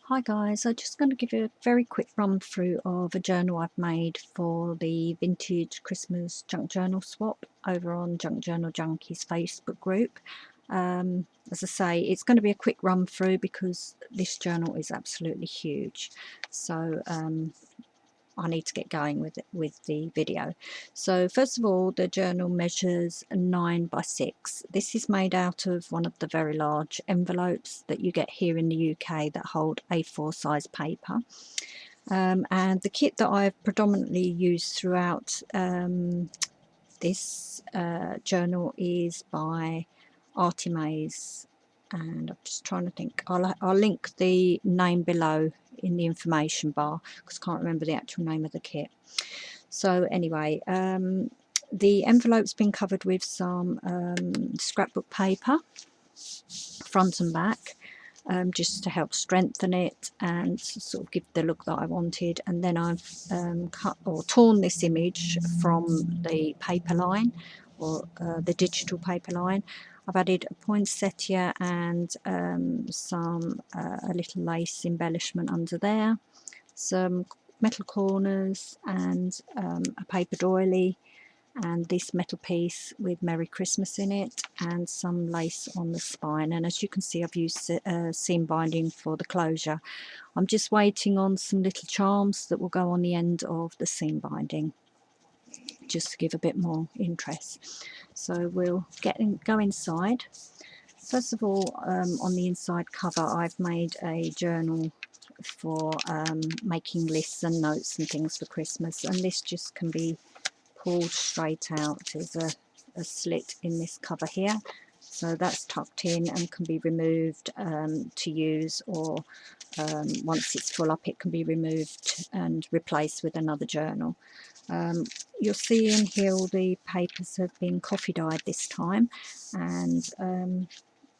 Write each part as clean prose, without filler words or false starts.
Hi guys, I'm just going to give you a very quick run through of a journal I've made for the vintage Christmas junk journal swap over on Junk Journal Junkies Facebook group. As I say, it's going to be a quick run through because this journal is absolutely huge, so I need to get going with the video. So first of all, the journal measures 9 by 6. This is made out of one of the very large envelopes that you get here in the UK that hold A4 size paper. And the kit that I've predominantly used throughout this journal is by Artimaze, and I'm just trying to think. I'll link the name below in the information bar because I can't remember the actual name of the kit. So anyway, the envelope's been covered with some scrapbook paper, front and back, just to help strengthen it and sort of give the look that I wanted. And then I've cut or torn this image from the paper line, or the digital paper line. I've added a poinsettia and a little lace embellishment under there, some metal corners and a paper doily, and this metal piece with Merry Christmas in it, and some lace on the spine. And as you can see, I've used seam binding for the closure. I'm just waiting on some little charms that will go on the end of the seam binding, just to give a bit more interest. So we'll go inside. First of all, on the inside cover, I've made a journal for making lists and notes and things for Christmas, and this just can be pulled straight out. There's a slit in this cover here, so that's tucked in and can be removed to use, or once it's full up it can be removed and replaced with another journal. You'll see in here all the papers have been coffee dyed this time, and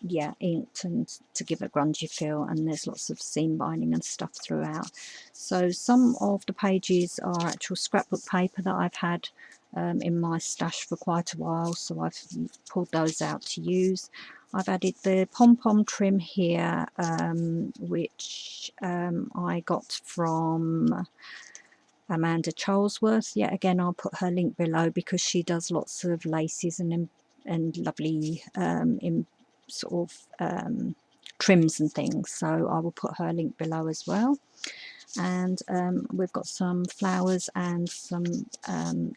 yeah, inked and to give a grungy feel, and there's lots of seam binding and stuff throughout. So some of the pages are actual scrapbook paper that I've had in my stash for quite a while, so I've pulled those out to use. I've added the pom-pom trim here, which I got from Amanda Charlesworth. Yet again, I'll put her link below because she does lots of laces and lovely sort of trims and things, so I will put her link below as well. And we've got some flowers and some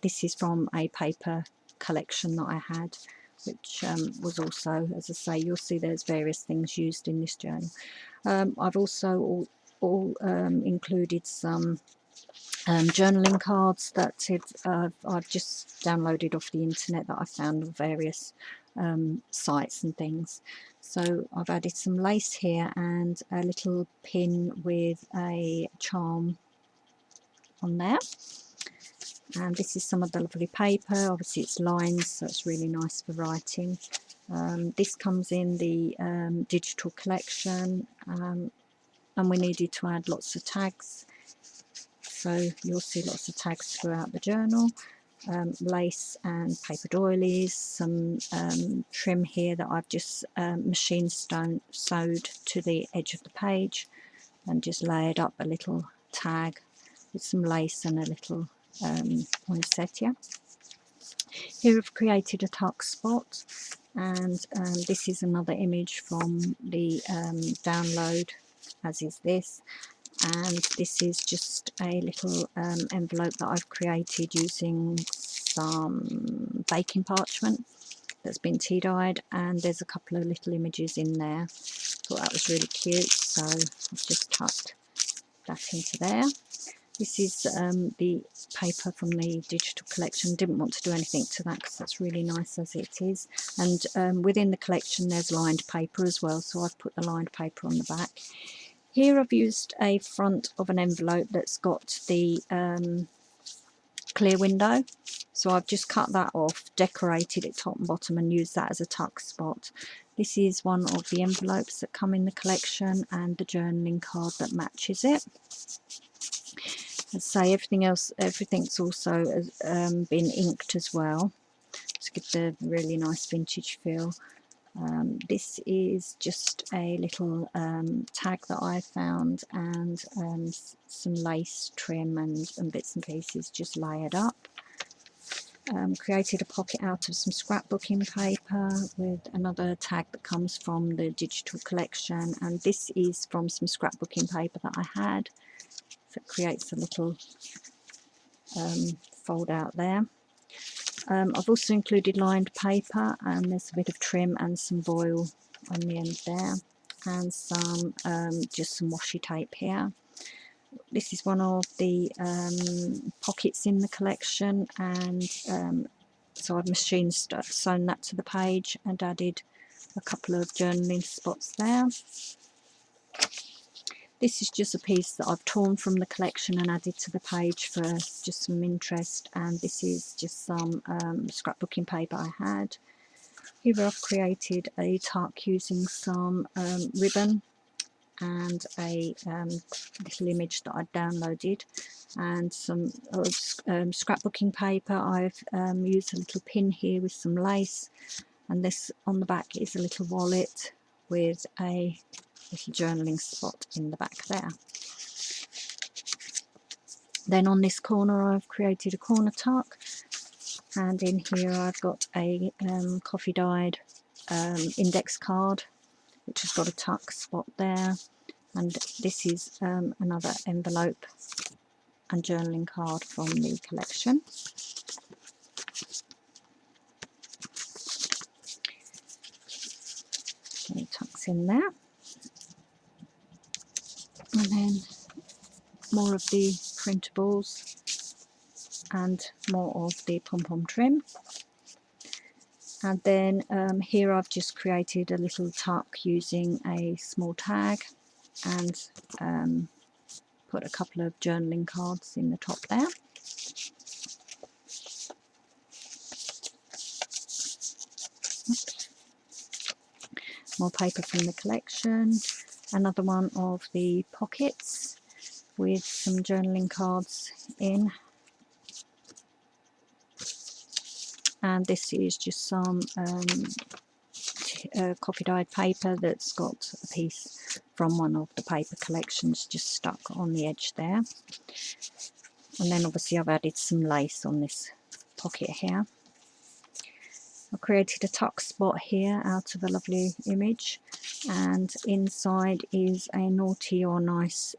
this is from a paper collection that I had, which was also, as I say, you'll see there's various things used in this journal. I've also included some journaling cards that I've just downloaded off the internet that I found on various sites and things. So I've added some lace here and a little pin with a charm on there. And this is some of the lovely paper. Obviously it's lines, so it's really nice for writing. This comes in the digital collection, and we needed to add lots of tags. So you'll see lots of tags throughout the journal, lace and paper doilies, some trim here that I've just machine sewed to the edge of the page, and just layered up a little tag with some lace and a little poinsettia. Here I've created a tuck spot, and this is another image from the download, as is this. And this is just a little envelope that I've created using some baking parchment that's been tea dyed, and there's a couple of little images in there. Thought that was really cute, so I've just tucked that into there. This is the paper from the digital collection. Didn't want to do anything to that because that's really nice as it is. And within the collection there's lined paper as well, so I've put the lined paper on the back. Here I've used a front of an envelope that's got the clear window, so I've just cut that off, decorated it top and bottom, and used that as a tuck spot. This is one of the envelopes that come in the collection, and the journaling card that matches it. I'd say everything's also been inked as well to give the really nice vintage feel. This is just a little tag that I found, and some lace trim and bits and pieces just layered up. Created a pocket out of some scrapbooking paper with another tag that comes from the digital collection, and this is from some scrapbooking paper that I had, so it creates a little fold out there. I've also included lined paper, and there's a bit of trim and some voile on the end there, and some just some washi tape here. This is one of the pockets in the collection, and so I've machine sewn that to the page and added a couple of journaling spots there. This is just a piece that I've torn from the collection and added to the page for just some interest, and this is just some scrapbooking paper I had. Here I've created a tuck using some ribbon and a little image that I downloaded, and some scrapbooking paper. I've used a little pin here with some lace, and this on the back is a little wallet with a little journaling spot in the back there. Then on this corner I've created a corner tuck, and in here I've got a coffee dyed index card which has got a tuck spot there, and this is another envelope and journaling card from the collection. So it tucks in there, and then more of the printables and more of the pom-pom trim. And then here I've just created a little tuck using a small tag, and put a couple of journaling cards in the top there. Oops. More paper from the collection, another one of the pockets with some journaling cards in, and this is just some coffee dyed paper that's got a piece from one of the paper collections just stuck on the edge there. And then obviously I've added some lace on this pocket here. I created a tuck spot here out of a lovely image, and inside is a naughty or nice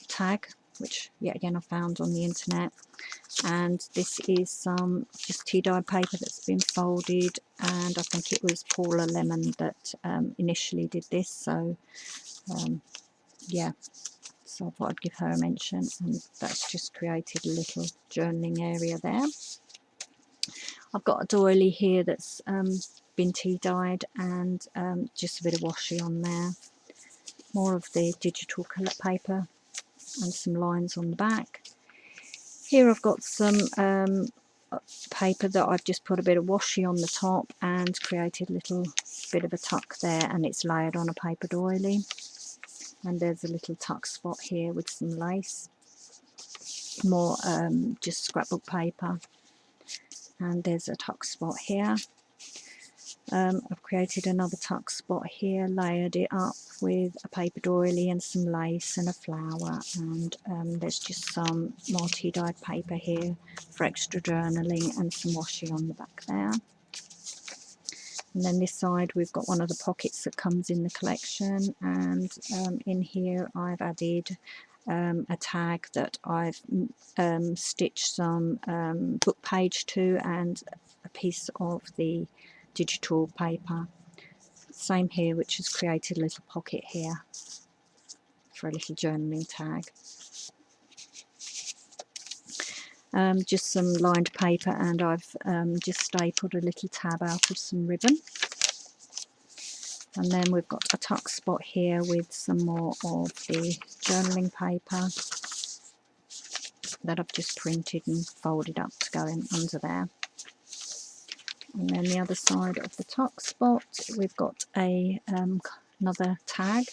tag, which yet again I found on the internet. And this is some just tea dye paper that's been folded, and I think it was Paula Lemon that initially did this, so yeah, so I thought I'd give her a mention, and that's just created a little journaling area there. I've got a doily here that's been tea dyed, and just a bit of washi on there. More of the digital colour paper and some lines on the back. Here I've got some paper that I've just put a bit of washi on the top and created a little bit of a tuck there, and it's layered on a paper doily. And there's a little tuck spot here with some lace. More just scrapbook paper, and there's a tuck spot here. I've created another tuck spot here, layered it up with a paper doily and some lace and a flower, and there's just some more tea dyed paper here for extra journaling and some washi on the back there. And then this side we've got one of the pockets that comes in the collection, and in here I've added a tag that I've stitched some book page to, and a piece of the digital paper. Same here, which has created a little pocket here for a little journaling tag. Just some lined paper, and I've just stapled a little tab out of some ribbon. And then we've got a tuck spot here with some more of the journaling paper that I've just printed and folded up to go in under there. And then the other side of the tuck spot, we've got a another tag,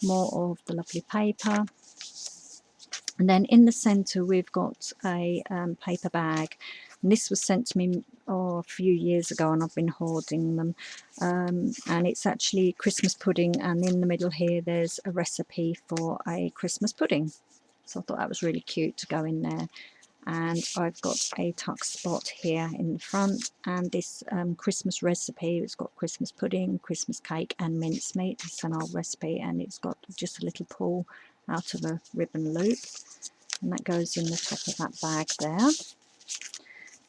more of the lovely paper. And then in the centre we've got a paper bag, and this was sent to me a few years ago, and I've been hoarding them. And it's actually Christmas pudding, and in the middle here there's a recipe for a Christmas pudding. So I thought that was really cute to go in there. And I've got a tuck spot here in the front, and this Christmas recipe, it's got Christmas pudding, Christmas cake and mincemeat. It's an old recipe, and it's got just a little pull out of a ribbon loop, and that goes in the top of that bag there.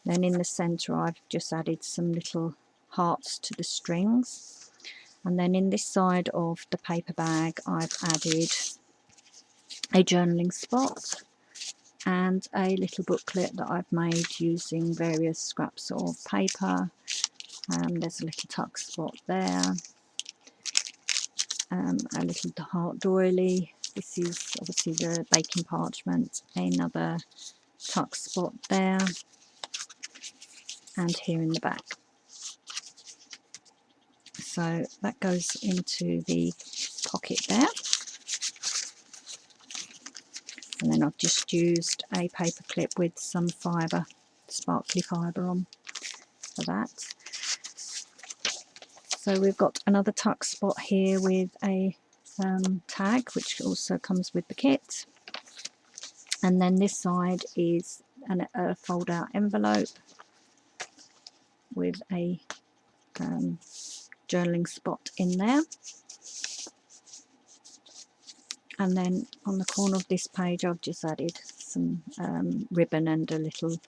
Then in the centre I've just added some little hearts to the strings, and then in this side of the paper bag I've added a journaling spot and a little booklet that I've made using various scraps of paper. There's a little tuck spot there, a little heart doily. This is obviously the baking parchment, another tuck spot there, and here in the back. So that goes into the pocket there, and then I've just used a paper clip with some fibre, sparkly fibre on for that. So we've got another tuck spot here with a tag, which also comes with the kit, and then this side is a fold out envelope with a journaling spot in there, and then on the corner of this page I've just added some ribbon and a little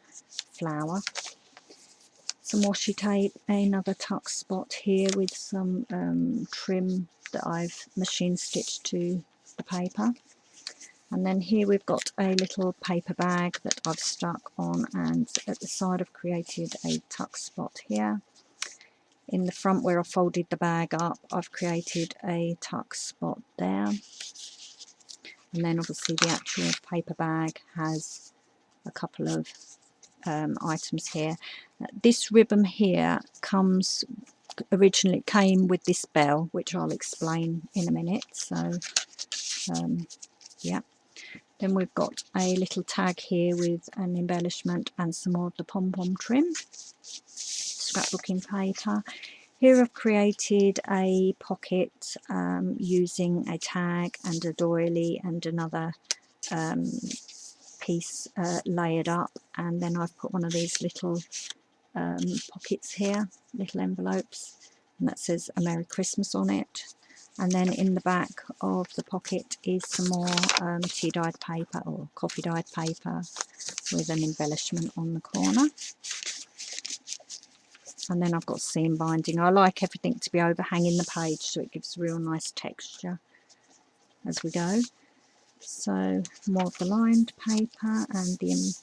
flower, some washi tape, another tuck spot here with some trim that I've machine stitched to the paper, and then here we've got a little paper bag that I've stuck on, and at the side I've created a tuck spot here. In the front where I folded the bag up I've created a tuck spot there, and then obviously the actual paper bag has a couple of items here. This ribbon here originally came with this bell, which I'll explain in a minute. So yeah, then we've got a little tag here with an embellishment and some more of the pom-pom trim, scrapbooking paper. Here I've created a pocket using a tag and a doily and another piece layered up, and then I've put one of these little pockets here, little envelopes, and that says a Merry Christmas on it. And then in the back of the pocket is some more tea dyed paper or coffee dyed paper with an embellishment on the corner. And then I've got seam binding. I like everything to be overhanging the page so it gives real nice texture as we go. So more of the lined paper and the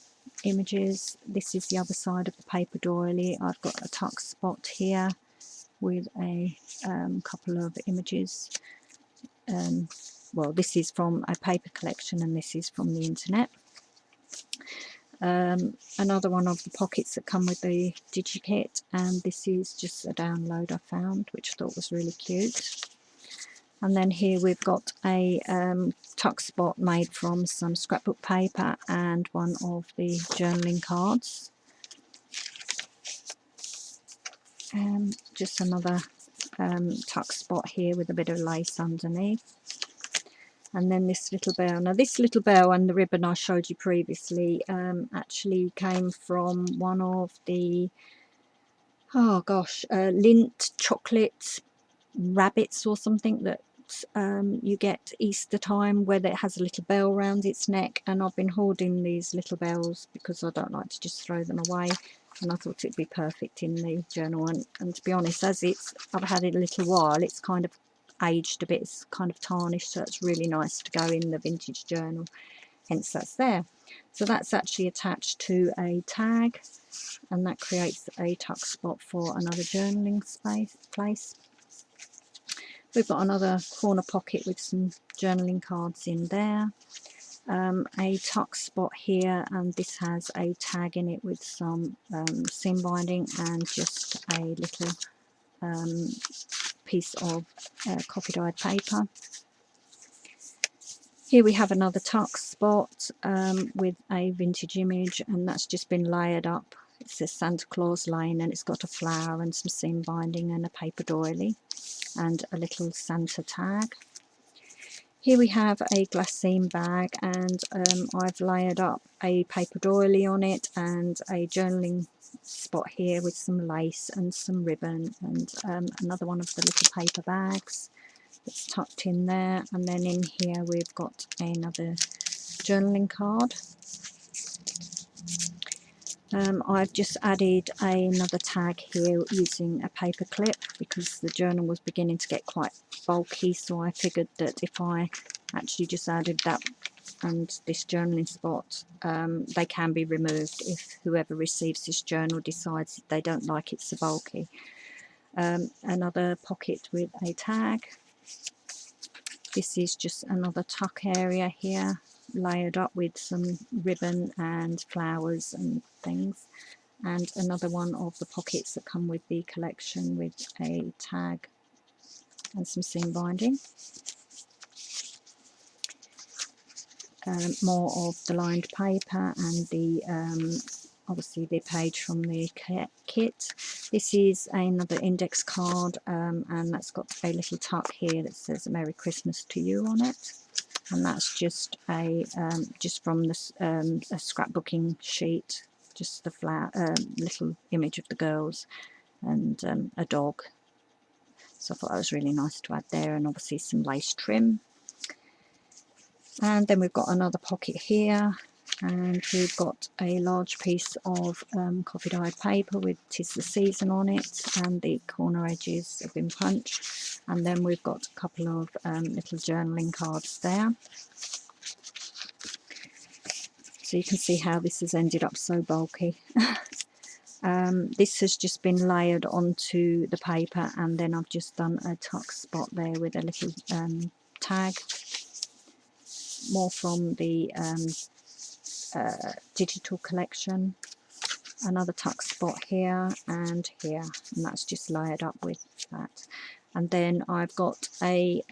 images. This is the other side of the paper doily. I've got a tuck spot here with a couple of images. Well, this is from a paper collection and this is from the internet. Another one of the pockets that come with the DigiKit, and this is just a download I found which I thought was really cute. And then here we've got a tuck spot made from some scrapbook paper and one of the journaling cards. Just another tuck spot here with a bit of lace underneath. And then this little bell. Now this little bell and the ribbon I showed you previously actually came from one of the, oh gosh, Lindt chocolate rabbits or something that you get Easter time, where it has a little bell round its neck, and I've been hoarding these little bells because I don't like to just throw them away, and I thought it'd be perfect in the journal. And to be honest, as I've had it a little while, it's kind of aged a bit, it's kind of tarnished, so it's really nice to go in the vintage journal, hence that's there. So that's actually attached to a tag, and that creates a tuck spot for another journaling place. We've got another corner pocket with some journaling cards in there, a tuck spot here, and this has a tag in it with some seam binding and just a little piece of coffee dyed paper. Here we have another tuck spot with a vintage image, and that's just been layered up It says Santa Claus Lane, and it's got a flower and some seam binding and a paper doily and a little Santa tag. Here we have a glassine bag, and I've layered up a paper doily on it and a journaling spot here with some lace and some ribbon, and another one of the little paper bags that's tucked in there. And then in here we've got another journaling card. I've just added another tag here using a paper clip because the journal was beginning to get quite bulky, so I figured that if I actually just added that and this journaling spot, they can be removed if whoever receives this journal decides they don't like it so bulky. Another pocket with a tag. This is just another tuck area here, layered up with some ribbon and flowers and things, and another one of the pockets that come with the collection with a tag and some seam binding. More of the lined paper and the obviously the page from the kit. This is another index card, and that's got a little tuck here that says Merry Christmas to you on it, and that's just a just from this a scrapbooking sheet, just the little image of the girls and a dog. So I thought that was really nice to add there, and obviously some lace trim. And then we've got another pocket here, and we've got a large piece of coffee dyed paper with "'Tis the Season" on it, and the corner edges have been punched. And then we've got a couple of little journaling cards there. So you can see how this has ended up so bulky. This has just been layered onto the paper, and then I've just done a tuck spot there with a little tag. More from the digital collection. Another tuck spot here and here, and that's just layered up with that. And then I've got a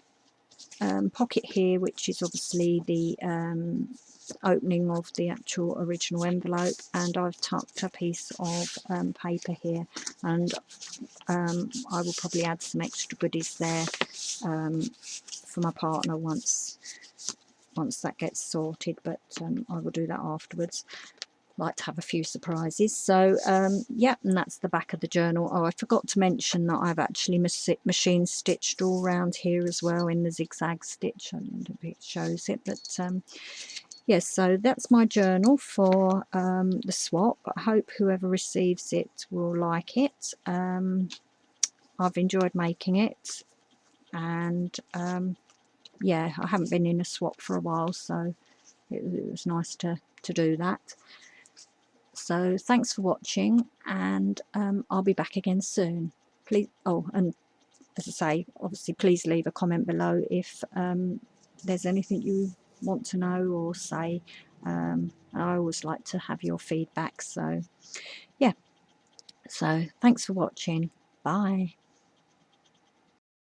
pocket here, which is obviously the opening of the actual original envelope, and I've tucked a piece of paper here, and I will probably add some extra goodies there for my partner once that gets sorted, but I will do that afterwards. Like to have a few surprises. So yeah, and that's the back of the journal. Oh, I forgot to mention that I've actually machine stitched all around here as well in the zigzag stitch. I don't know if it shows it, but yes, so that's my journal for the swap. I hope whoever receives it will like it. I've enjoyed making it, and yeah, I haven't been in a swap for a while, so it was nice to do that. So thanks for watching, and I'll be back again soon. Please, oh, and as I say, obviously please leave a comment below if there's anything you want to know or say. I always like to have your feedback, so yeah. So thanks for watching. Bye.